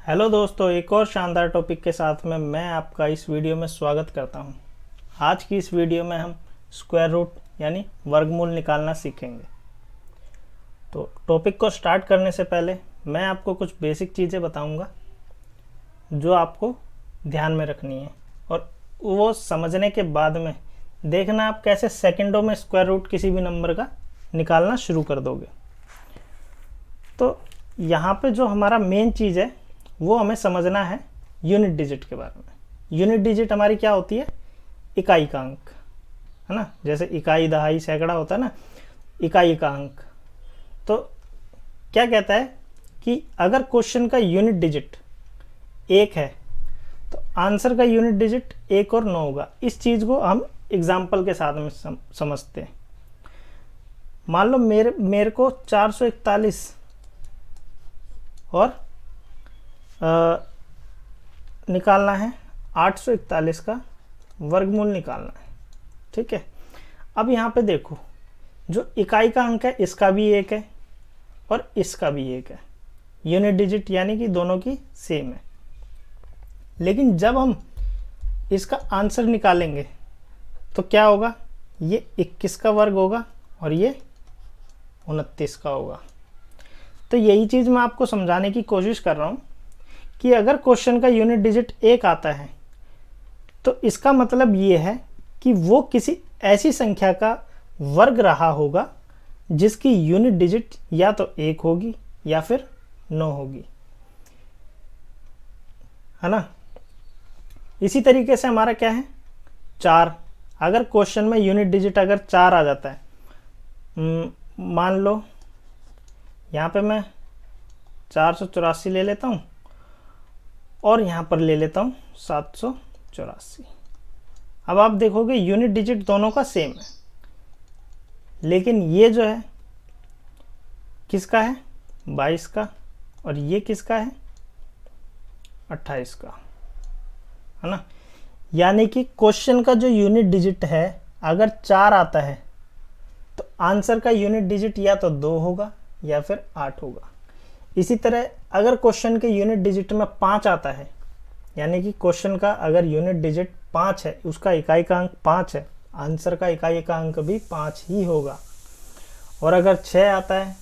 Hello दोस्तों, एक और शानदार टॉपिक के साथ में मैं आपका इस वीडियो में स्वागत करता हूं। आज की इस वीडियो में हम स्क्वायर रूट यानी वर्गमूल निकालना सीखेंगे। तो टॉपिक को स्टार्ट करने से पहले मैं आपको कुछ बेसिक चीज़ें बताऊंगा जो आपको ध्यान में रखनी है, और वो समझने के बाद में देखना आप कैसे सेकंडों में स्क्वायर रूट किसी भी नंबर का निकालना शुरू कर दोगे। तो यहाँ पे जो हमारा मेन चीज़ है वो हमें समझना है यूनिट डिजिट के बारे में। यूनिट डिजिट हमारी क्या होती है? इकाई का अंक, है ना। जैसे इकाई, दहाई, सैकड़ा होता है ना, इकाई का अंक। तो क्या कहता है कि अगर क्वेश्चन का यूनिट डिजिट 1 है तो आंसर का यूनिट डिजिट 1 और 9 होगा। इस चीज़ को हम एग्जाम्पल के साथ में समझते हैं। मान लो मेरे को 441 और निकालना है 841 का वर्गमूल निकालना है, ठीक है। अब यहाँ पे देखो, जो इकाई का अंक है इसका भी 1 है और इसका भी 1 है। यूनिट डिजिट यानी कि दोनों की सेम है। लेकिन जब हम इसका आंसर निकालेंगे तो क्या होगा? ये 21 का वर्ग होगा और ये 29 का होगा। तो यही चीज़ मैं आपको समझाने की कोशिश कर रहा हूँ कि अगर क्वेश्चन का यूनिट डिजिट 1 आता है तो इसका मतलब ये है कि वो किसी ऐसी संख्या का वर्ग रहा होगा जिसकी यूनिट डिजिट या तो 1 होगी या फिर 9 होगी, है ना। इसी तरीके से हमारा क्या है, 4। अगर क्वेश्चन में यूनिट डिजिट अगर 4 आ जाता है, मान लो यहाँ पे मैं 484 ले लेता हूँ और यहाँ पर ले लेता हूँ 784। अब आप देखोगे यूनिट डिजिट दोनों का सेम है, लेकिन ये जो है किसका है? 22 का, और ये किसका है? 28 का, है ना। यानी कि क्वेश्चन का जो यूनिट डिजिट है अगर 4 आता है तो आंसर का यूनिट डिजिट या तो 2 होगा या फिर 8 होगा। इसी तरह अगर क्वेश्चन के यूनिट डिजिट में 5 आता है, यानी कि क्वेश्चन का अगर यूनिट डिजिट 5 है, उसका इकाई का अंक 5 है, आंसर का इकाई का अंक भी 5 ही होगा। और अगर 6 आता है,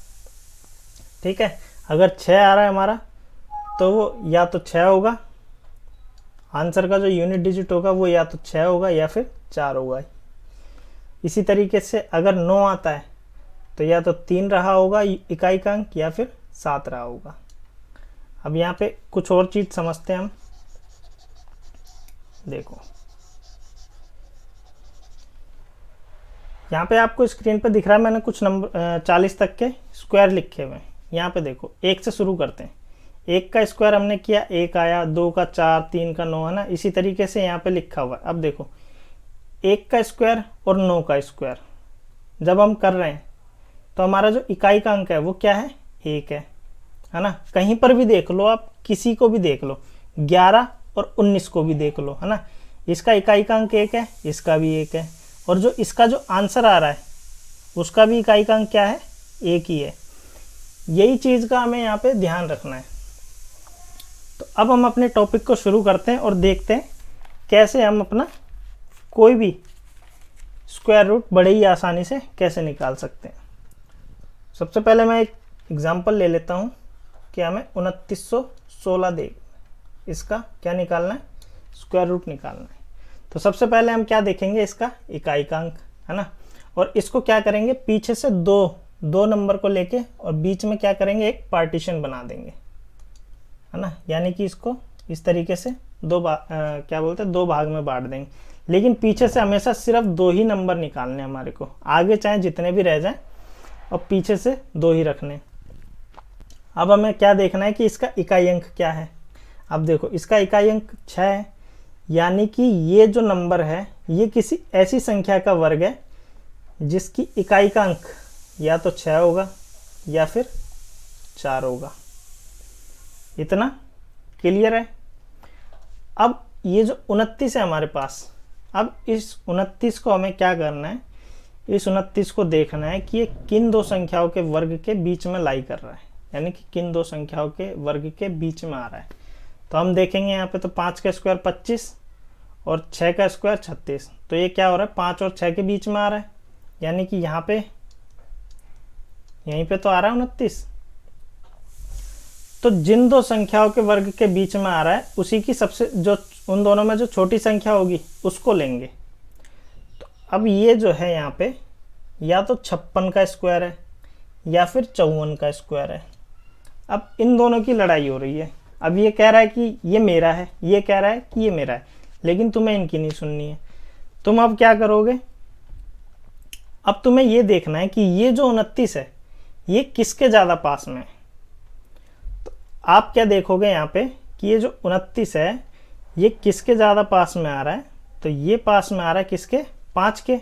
ठीक है, अगर 6 आ रहा है हमारा तो वो या तो 6 होगा, आंसर का जो यूनिट डिजिट होगा वो या तो 6 होगा या फिर 4 होगा। इसी तरीके से अगर 9 आता है तो या तो 3 रहा होगा इकाई का अंक या फिर 7 रहा होगा। अब यहाँ पे कुछ और चीज़ समझते हैं हम। देखो यहाँ पे आपको स्क्रीन पे दिख रहा है, मैंने कुछ नंबर 40 तक के स्क्वायर लिखे हुए हैं। यहाँ पे देखो 1 से शुरू करते हैं। 1 का स्क्वायर हमने किया, 1 आया, 2 का 4, 3 का 9, है ना। इसी तरीके से यहाँ पे लिखा हुआ है। अब देखो 1 का स्क्वायर और 9 का स्क्वायर जब हम कर रहे हैं तो हमारा जो इकाई का अंक है वो क्या है? 1 है ना। कहीं पर भी देख लो आप, किसी को भी देख लो, 11 और 19 को भी देख लो, है ना। इसका इकाई का अंक 1 है, इसका भी 1 है, और जो इसका जो आंसर आ रहा है उसका भी इकाई का अंक क्या है? 1 ही है। यही चीज़ का हमें यहाँ पे ध्यान रखना है। तो अब हम अपने टॉपिक को शुरू करते हैं और देखते हैं कैसे हम अपना कोई भी स्क्वायर रूट बड़े ही आसानी से कैसे निकाल सकते हैं। सबसे पहले मैं एक एग्जांपल ले लेता हूँ कि हमें 2916 दे, इसका क्या निकालना है? स्क्वायर रूट निकालना है। तो सबसे पहले हम क्या देखेंगे? इसका इकाई का अंक, है ना। और इसको क्या करेंगे? पीछे से दो नंबर को लेके और बीच में क्या करेंगे? एक पार्टीशन बना देंगे, है ना। यानी कि इसको इस तरीके से दो भाग में बांट देंगे। लेकिन पीछे से हमेशा सिर्फ 2 ही नंबर निकालने हमारे को, आगे चाहे जितने भी रह जाएं, और पीछे से 2 ही रखने। अब हमें क्या देखना है कि इसका इकाई अंक क्या है। अब देखो इसका इकाई अंक 6 है, यानी कि ये जो नंबर है ये किसी ऐसी संख्या का वर्ग है जिसकी इकाई का अंक या तो 6 होगा या फिर 4 होगा। इतना क्लियर है। अब ये जो 29 है हमारे पास, अब इस 29 को हमें क्या करना है? इस 29 को देखना है कि ये किन 2 संख्याओं के वर्ग के बीच में लाई कर रहा है, यानी कि किन 2 संख्याओं के वर्ग के बीच में आ रहा है। तो हम देखेंगे यहाँ पे तो 5 का स्क्वायर 25 और 6 का स्क्वायर 36, तो ये क्या हो रहा है 5 और 6 के बीच में आ रहा है, यानी कि यहाँ पे यहीं पे तो आ रहा है 29। तो जिन दो संख्याओं के वर्ग के बीच में आ रहा है उसी की सबसे जो उन दोनों में जो छोटी संख्या होगी उसको लेंगे। तो अब ये जो है यहाँ पे या तो 56 का स्क्वायर है या फिर 54 का स्क्वायर है। अब इन दोनों की लड़ाई हो रही है। अब ये कह रहा है कि ये मेरा है, ये कह रहा है कि ये मेरा है, लेकिन तुम्हें इनकी नहीं सुननी है। तुम अब क्या करोगे, अब तुम्हें ये देखना है कि ये जो 29 है ये किसके ज़्यादा पास में है। तो आप क्या देखोगे यहाँ पे कि ये जो 29 है ये किसके ज़्यादा पास में आ रहा है, तो ये पास में आ रहा है किसके, 5 के।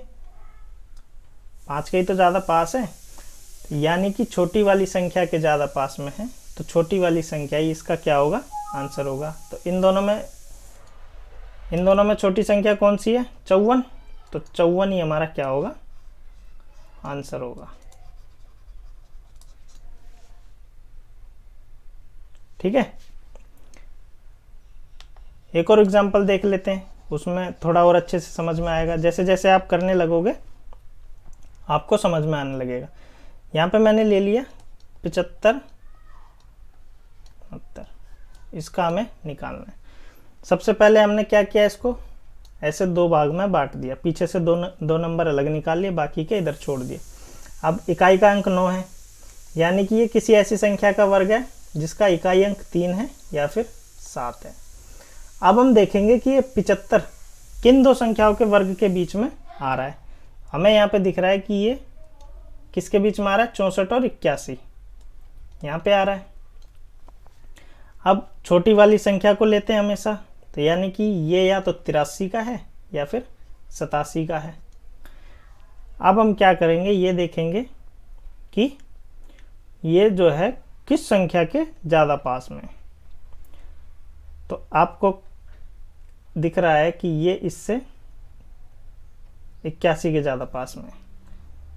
5 के ही तो ज़्यादा पास है, यानी कि छोटी वाली संख्या के ज़्यादा पास में है, तो छोटी वाली संख्या ही इसका क्या होगा, आंसर होगा। तो इन दोनों में छोटी संख्या कौन सी है, 54, तो 54 ही हमारा क्या होगा, आंसर होगा। ठीक है, एक और एग्जांपल देख लेते हैं, उसमें थोड़ा और अच्छे से समझ में आएगा। जैसे जैसे आप करने लगोगे आपको समझ में आने लगेगा। यहाँ पे मैंने ले लिया 75, 70, इसका हमें निकालना है। सबसे पहले हमने क्या किया, इसको ऐसे दो भाग में बांट दिया, पीछे से दो नंबर अलग निकाल लिए, बाकी के इधर छोड़ दिए। अब इकाई का अंक 9 है, यानी कि ये किसी ऐसी संख्या का वर्ग है जिसका इकाई अंक 3 है या फिर 7 है। अब हम देखेंगे कि ये 75 किन दो संख्याओं के वर्ग के बीच में आ रहा है। हमें यहाँ पे दिख रहा है कि ये किसके बीच में आ रहा है, 64 और 81 यहाँ पे आ रहा है। अब छोटी वाली संख्या को लेते हैं हमेशा, तो यानी कि ये या तो 83 का है या फिर 87 का है। अब हम क्या करेंगे, ये देखेंगे कि ये जो है किस संख्या के ज़्यादा पास में। तो आपको दिख रहा है कि ये इससे 81 के ज़्यादा पास में,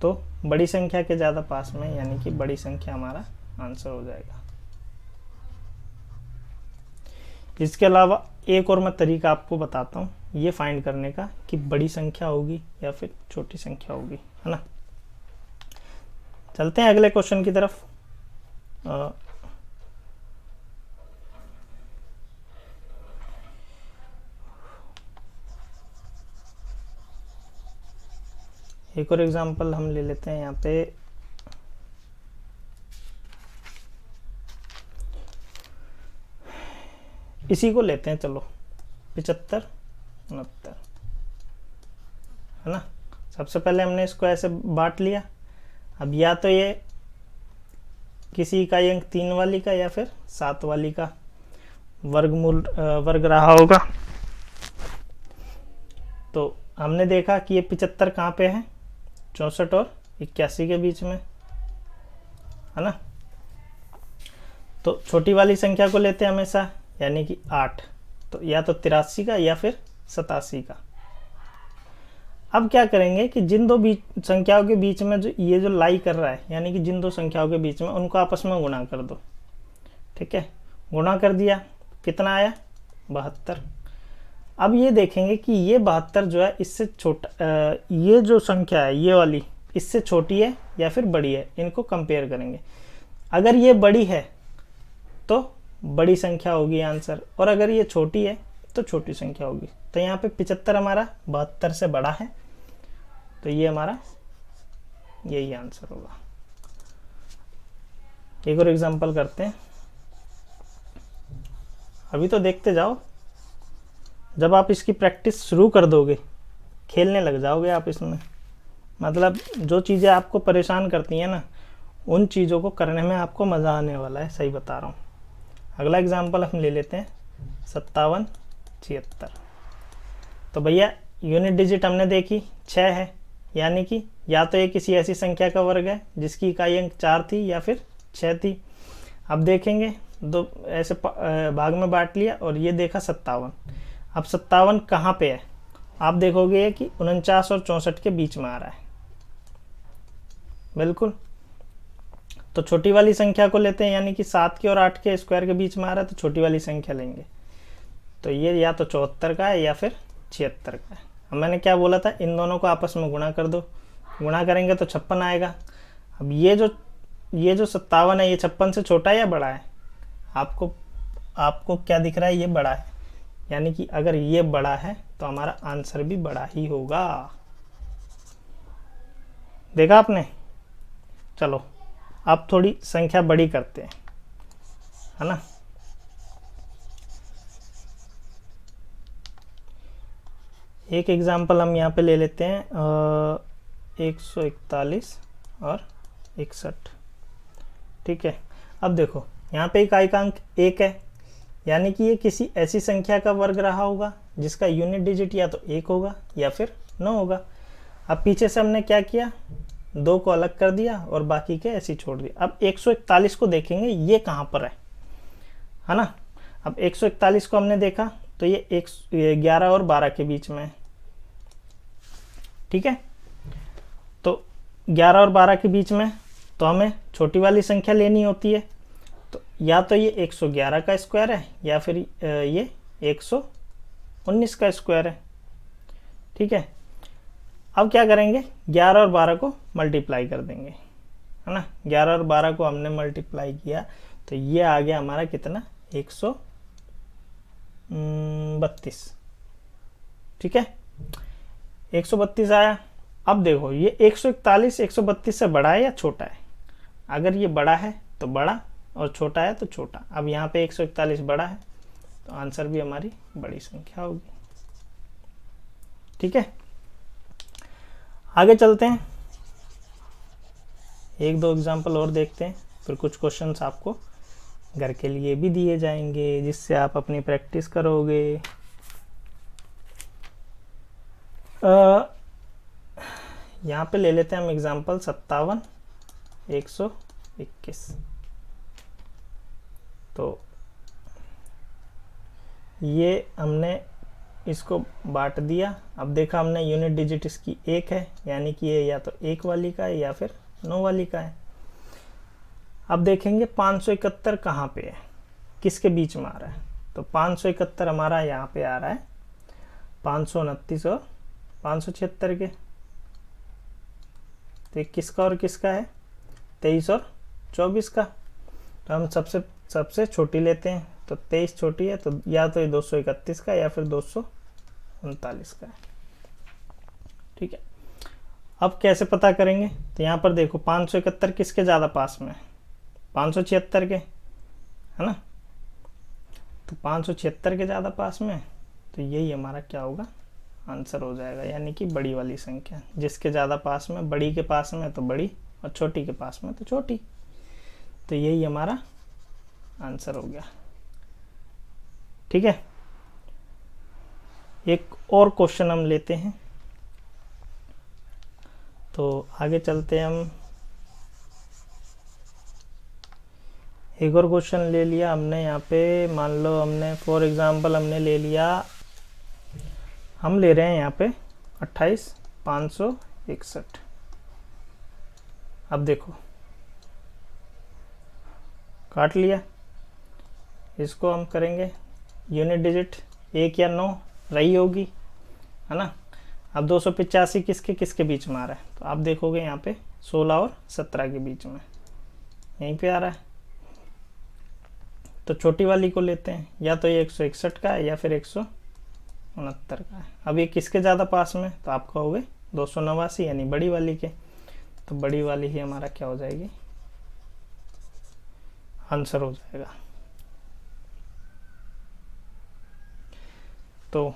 तो बड़ी संख्या के ज़्यादा पास में, यानी कि बड़ी संख्या हमारा आंसर हो जाएगा। इसके अलावा एक और मैं तरीका आपको बताता हूँ ये फाइंड करने का कि बड़ी संख्या होगी या फिर छोटी संख्या होगी, है ना। चलते हैं अगले क्वेश्चन की तरफ। एक और एग्जांपल हम ले लेते हैं यहाँ पे। इसी को लेते हैं, चलो 75, 69, है ना। सबसे पहले हमने इसको ऐसे बांट लिया। अब या तो ये किसी इकाई अंक 3 वाली का या फिर 7 वाली का वर्ग रहा होगा। तो हमने देखा कि ये 75 कहाँ पे है, 64 और 81 के बीच में, है ना। तो छोटी वाली संख्या को लेते हैं हमेशा, यानी कि 8, तो या तो 83 का या फिर 87 का। अब क्या करेंगे कि जिन दो संख्याओं के बीच में जो ये जो लाई कर रहा है, यानी कि जिन दो संख्याओं के बीच में, उनको आपस में गुणा कर दो। ठीक है, गुणा कर दिया, कितना आया, 72। अब ये देखेंगे कि ये 72 जो है इससे छोटा, ये जो संख्या है ये वाली इससे छोटी है या फिर बड़ी है, इनको कंपेयर करेंगे। अगर ये बड़ी है तो बड़ी संख्या होगी आंसर, और अगर ये छोटी है तो छोटी संख्या होगी। तो यहाँ पे 75 हमारा 72 से बड़ा है, तो ये हमारा यही आंसर होगा। एक और एग्जांपल करते हैं, अभी तो देखते जाओ, जब आप इसकी प्रैक्टिस शुरू कर दोगे खेलने लग जाओगे आप इसमें। मतलब जो चीज़ें आपको परेशान करती हैं ना, उन चीज़ों को करने में आपको मज़ा आने वाला है, सही बता रहा हूँ। अगला एग्जांपल हम ले लेते हैं 57, 76। तो भैया यूनिट डिजिट हमने देखी 6 है, यानी कि या तो ये किसी ऐसी संख्या का वर्ग है जिसकी इकाई अंक 4 थी या फिर 6 थी। अब देखेंगे दो ऐसे भाग में बांट लिया और ये देखा 57। अब 57 कहाँ पे है, आप देखोगे कि 49 और 64 के बीच में आ रहा है, बिल्कुल। तो छोटी वाली संख्या को लेते हैं, यानी कि 7 के और 8 के स्क्वायर के बीच में आ रहा है, तो छोटी वाली संख्या लेंगे। तो ये या तो 74 का है या फिर 76 का है। अब मैंने क्या बोला था, इन दोनों को आपस में गुणा कर दो, गुणा करेंगे तो 56 आएगा। अब ये जो 57 है, ये 56 से छोटा है या बड़ा है? आपको क्या दिख रहा है, ये बड़ा है, यानी कि अगर ये बड़ा है तो हमारा आंसर भी बड़ा ही होगा। देखा आपने? चलो अब थोड़ी संख्या बड़ी करते हैं, है ना। एक एग्जाम्पल हम यहाँ पे ले लेते हैं 141 और 61। ठीक है, अब देखो यहाँ पे इकाइकांक 1 है, यानी कि ये किसी ऐसी संख्या का वर्ग रहा होगा जिसका यूनिट डिजिट या तो 1 होगा या फिर 9 होगा। अब पीछे से हमने क्या किया, 2 को अलग कर दिया और बाकी के ऐसे ही छोड़ दिया। अब 141 को देखेंगे ये कहाँ पर है ना। अब 141 को हमने देखा तो ये 11 और 12 के बीच में है। ठीक है, तो 11 और 12 के बीच में, तो हमें छोटी वाली संख्या लेनी होती है। तो या तो ये 111 का स्क्वायर है या फिर ये 119 का स्क्वायर है। ठीक है, अब क्या करेंगे, 11 और 12 को मल्टीप्लाई कर देंगे, है ना। 11 और 12 को हमने मल्टीप्लाई किया तो ये आ गया हमारा कितना, 132। ठीक है, 132 आया। अब देखो ये 141 132 से बड़ा है या छोटा है? अगर ये बड़ा है तो बड़ा और छोटा है तो छोटा। अब यहाँ पे 141 बड़ा है तो आंसर भी हमारी बड़ी संख्या होगी। ठीक है, आगे चलते हैं, एक दो एग्जांपल और देखते हैं, फिर कुछ क्वेश्चंस आपको घर के लिए भी दिए जाएंगे जिससे आप अपनी प्रैक्टिस करोगे। यहाँ पे ले लेते हैं हम एग्जांपल 57 121। तो ये हमने इसको बांट दिया। अब देखा हमने यूनिट डिजिट इसकी 1 है, यानी कि ये या तो 1 वाली का है या फिर 9 वाली का है। अब देखेंगे 571 कहाँ पे है, किसके बीच में आ रहा है। तो 571 हमारा यहाँ पे आ रहा है 529 और 576 के। तो ये किसका और किसका है, 23 और 24 का। तो हम सबसे छोटी लेते हैं, तो 23 छोटी है, तो या तो ये 231 का या फिर 239 का है। ठीक है, अब कैसे पता करेंगे, तो यहाँ पर देखो 571 किसके ज़्यादा पास में है, 576 के, है ना। तो 576 के ज़्यादा पास में है, तो यही हमारा क्या होगा, आंसर हो जाएगा, यानी कि बड़ी वाली संख्या। जिसके ज़्यादा पास में, बड़ी के पास में तो बड़ी और छोटी के पास में तो छोटी। तो यही हमारा आंसर हो गया। ठीक है, एक और क्वेश्चन हम लेते हैं, तो आगे चलते हैं हम। एक और क्वेश्चन ले लिया हमने यहाँ पे, मान लो हमने फॉर एग्जांपल हमने ले लिया, हम ले रहे हैं यहाँ पे 28,561। अब देखो काट लिया, इसको हम करेंगे यूनिट डिजिट 1 या 9 रही होगी, है ना। अब 285 किसके किसके बीच में आ रहा है, तो आप देखोगे यहाँ पे 16 और 17 के बीच में यहीं पे आ रहा है। तो छोटी वाली को लेते हैं, या तो ये 161 का है या फिर 169 का है। अब ये किसके ज़्यादा पास में, तो आप कहोगे 289 यानी बड़ी वाली के। तो बड़ी वाली ही हमारा क्या हो जाएगी, आंसर हो जाएगा। तो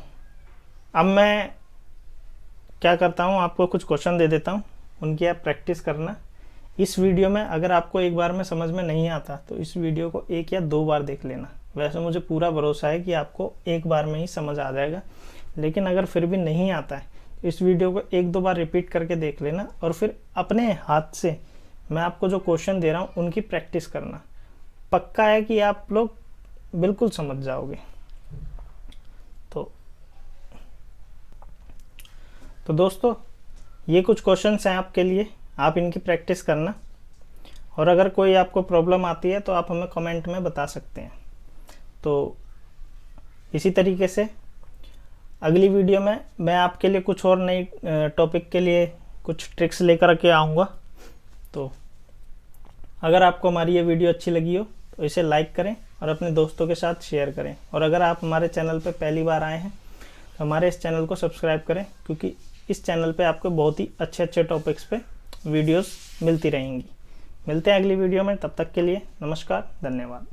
अब मैं क्या करता हूँ, आपको कुछ क्वेश्चन दे देता हूँ, उनकी आप प्रैक्टिस करना। इस वीडियो में अगर आपको एक बार में समझ में नहीं आता तो इस वीडियो को 1 या 2 बार देख लेना। वैसे मुझे पूरा भरोसा है कि आपको एक बार में ही समझ आ जाएगा, लेकिन अगर फिर भी नहीं आता है तो इस वीडियो को 1-2 बार रिपीट करके देख लेना और फिर अपने हाथ से मैं आपको जो क्वेश्चन दे रहा हूँ उनकी प्रैक्टिस करना। पक्का है कि आप लोग बिल्कुल समझ जाओगे। तो दोस्तों ये कुछ क्वेश्चंस हैं आपके लिए, आप इनकी प्रैक्टिस करना। और अगर कोई आपको प्रॉब्लम आती है तो आप हमें कमेंट में बता सकते हैं। तो इसी तरीके से अगली वीडियो में मैं आपके लिए कुछ और नई टॉपिक के लिए कुछ ट्रिक्स लेकर के आऊँगा। तो अगर आपको हमारी ये वीडियो अच्छी लगी हो तो इसे लाइक करें और अपने दोस्तों के साथ शेयर करें। और अगर आप हमारे चैनल पर पहली बार आए हैं तो हमारे इस चैनल को सब्सक्राइब करें, क्योंकि इस चैनल पे आपको बहुत ही अच्छे अच्छे टॉपिक्स पे वीडियोस मिलती रहेंगी। मिलते हैं अगली वीडियो में, तब तक के लिए नमस्कार, धन्यवाद।